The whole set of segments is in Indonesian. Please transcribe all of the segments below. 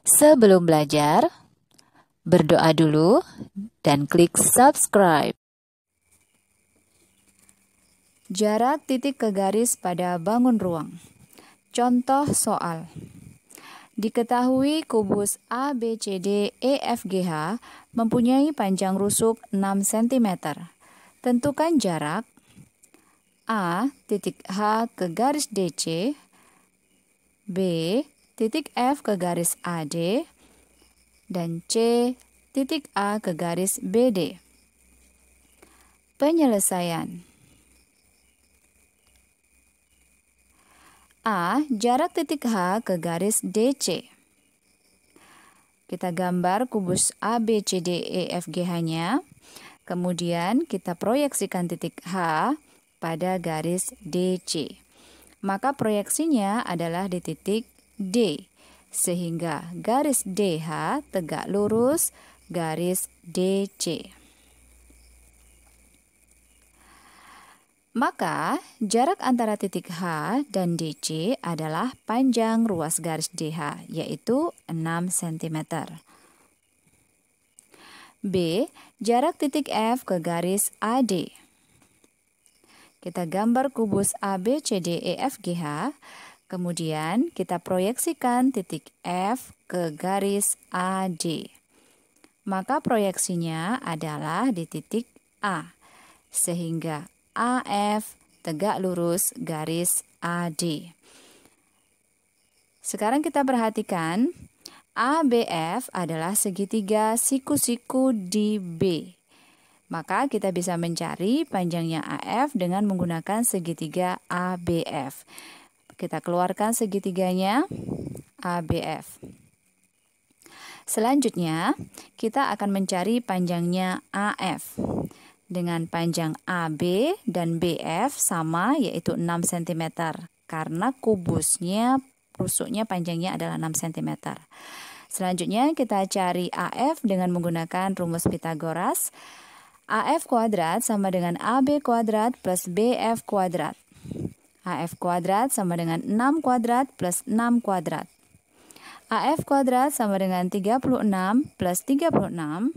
Sebelum belajar, berdoa dulu dan klik subscribe. Jarak titik ke garis pada bangun ruang. Contoh soal. Diketahui kubus ABCDEFGH mempunyai panjang rusuk 6 cm. Tentukan jarak A titik H ke garis DC, B titik F ke garis AD, dan C titik A ke garis BD. Penyelesaian. A. Jarak titik H ke garis DC. Kita gambar kubus ABCDEFGH-nya. Kemudian kita proyeksikan titik H pada garis DC. Maka proyeksinya adalah di titik D, sehingga garis DH tegak lurus garis DC. Maka jarak antara titik H dan DC adalah panjang ruas garis DH, yaitu 6 cm. B. Jarak titik F ke garis AD. Kita gambar kubus ABCDEFGH, kemudian kita proyeksikan titik F ke garis AD. Maka proyeksinya adalah di titik A, sehingga AF tegak lurus garis AD. Sekarang kita perhatikan ABF adalah segitiga siku-siku di B. Maka kita bisa mencari panjangnya AF dengan menggunakan segitiga ABF. Kita keluarkan segitiganya ABF. Selanjutnya, kita akan mencari panjangnya AF. Dengan panjang AB dan BF sama, yaitu 6 cm. Karena kubusnya, rusuknya panjangnya adalah 6 cm. Selanjutnya, kita cari AF dengan menggunakan rumus Pythagoras. AF kuadrat sama dengan AB kuadrat plus BF kuadrat. AF kuadrat sama dengan 6 kuadrat plus 6 kuadrat. AF kuadrat sama dengan 36 plus 36.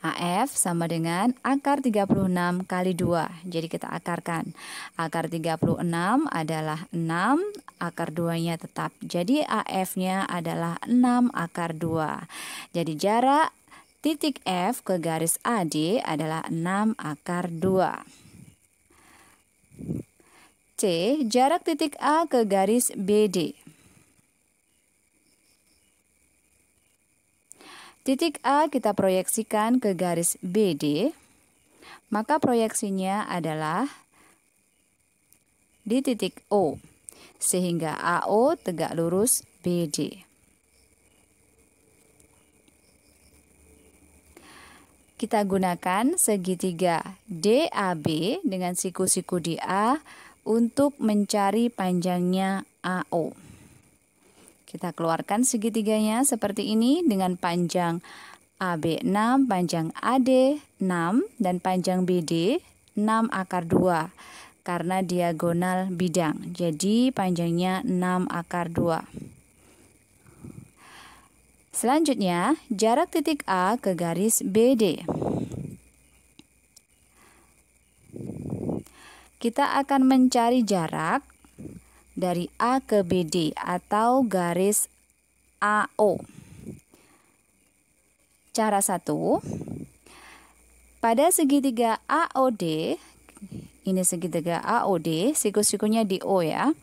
AF sama dengan akar 36 kali 2. Jadi kita akarkan. Akar 36 adalah 6, akar 2-nya tetap. Jadi AF-nya adalah 6 akar 2. Jadi jarak titik F ke garis AD adalah 6 akar 2. C. Jarak titik A ke garis BD. Titik A kita proyeksikan ke garis BD, maka proyeksinya adalah di titik O, sehingga AO tegak lurus BD. Kita gunakan segitiga DAB dengan siku-siku di A untuk mencari panjangnya AO. Kita keluarkan segitiganya seperti ini dengan panjang AB 6, panjang AD 6, dan panjang BD 6 akar 2 karena diagonal bidang. Jadi panjangnya 6 akar 2. Selanjutnya, jarak titik A ke garis BD. Kita akan mencari jarak dari A ke BD atau garis AO. Cara 1, pada segitiga AOD, ini segitiga AOD, siku-sikunya di O ya.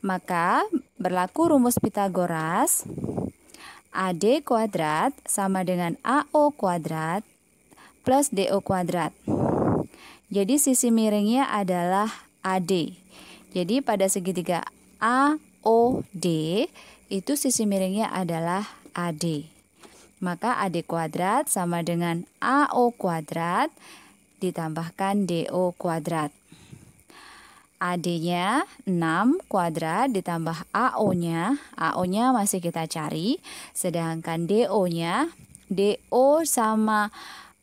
Maka berlaku rumus Pythagoras, AD kuadrat sama dengan AO kuadrat plus DO kuadrat. Jadi sisi miringnya adalah AD. Jadi pada segitiga AOD itu sisi miringnya adalah AD. Maka AD kuadrat sama dengan AO kuadrat ditambahkan DO kuadrat. AD-nya 6 kuadrat ditambah AO-nya. AO-nya masih kita cari. Sedangkan DO-nya, DO sama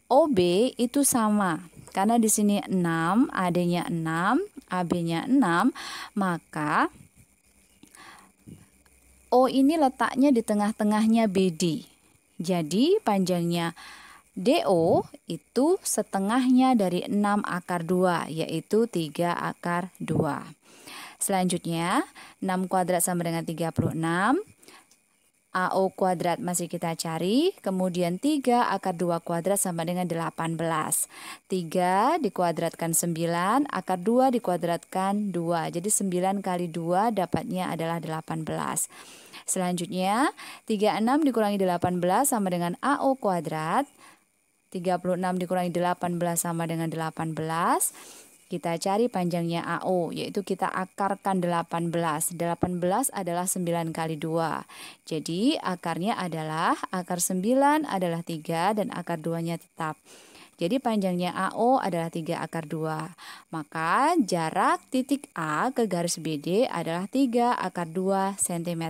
OB itu sama. Karena di sini 6, AD-nya 6, AB-nya 6, maka O ini letaknya di tengah-tengahnya BD. Jadi panjangnya DO itu setengahnya dari 6 akar 2, yaitu 3 akar 2. Selanjutnya, 6 kuadrat sama dengan 36. AO kuadrat masih kita cari, kemudian 3 akar 2 kuadrat sama dengan 18. 3 dikuadratkan 9, akar 2 dikuadratkan 2. Jadi 9 kali 2 dapatnya adalah 18. Selanjutnya, 36 dikurangi 18 sama dengan AO kuadrat. 36 dikurangi 18 sama dengan 18. Kita cari panjangnya AO, yaitu kita akarkan 18. 18 adalah 9 kali 2. Jadi akarnya adalah, akar 9 adalah 3 dan akar 2-nya tetap. Jadi panjangnya AO adalah 3 akar 2. Maka jarak titik A ke garis BD adalah 3 akar 2 cm.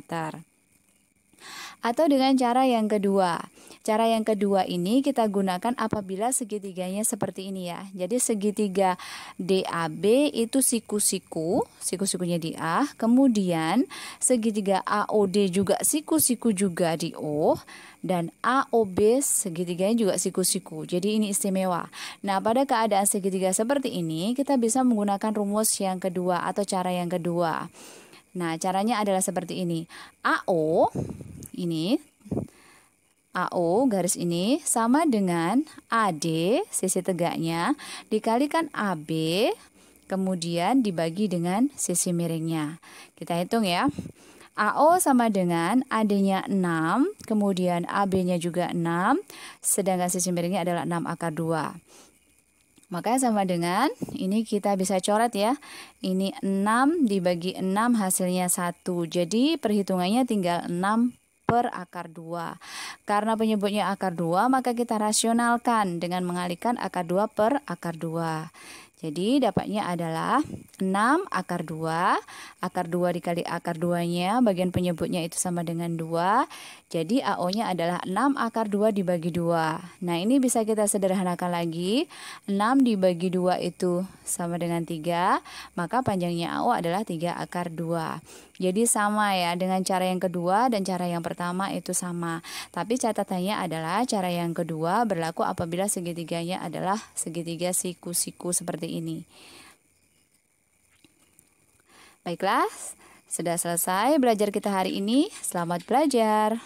Atau dengan cara yang kedua. Cara yang kedua ini kita gunakan apabila segitiganya seperti ini ya. Jadi segitiga DAB itu siku-sikunya di A. Kemudian segitiga AOD juga siku-siku juga di O. Dan AOB segitiganya juga siku-siku. Jadi ini istimewa. Nah, pada keadaan segitiga seperti ini kita bisa menggunakan rumus yang kedua atau cara yang kedua. Nah, caranya adalah seperti ini. AO garis ini sama dengan AD sisi tegaknya dikalikan AB kemudian dibagi dengan sisi miringnya. Kita hitung ya. AO sama dengan AD-nya 6, kemudian AB-nya juga 6, sedangkan sisi miringnya adalah 6 akar 2. Maka sama dengan, ini kita bisa coret ya. Ini 6 dibagi 6 hasilnya 1. Jadi perhitungannya tinggal 6 per akar 2. Karena penyebutnya akar 2, maka kita rasionalkan dengan mengalihkan akar 2 per akar 2. Jadi dapatnya adalah 6 akar 2. Akar 2 dikali akar 2-nya, bagian penyebutnya itu sama dengan 2. Jadi AO-nya adalah 6 akar 2 dibagi 2. Nah, ini bisa kita sederhanakan lagi. 6 dibagi 2 itu sama dengan 3. Maka panjangnya AO adalah 3 akar 2. Jadi sama ya, dengan cara yang kedua dan cara yang pertama itu sama. Tapi catatannya adalah cara yang kedua berlaku apabila segitiganya adalah segitiga siku-siku seperti ini. Baiklah, sudah selesai belajar kita hari ini. Selamat belajar.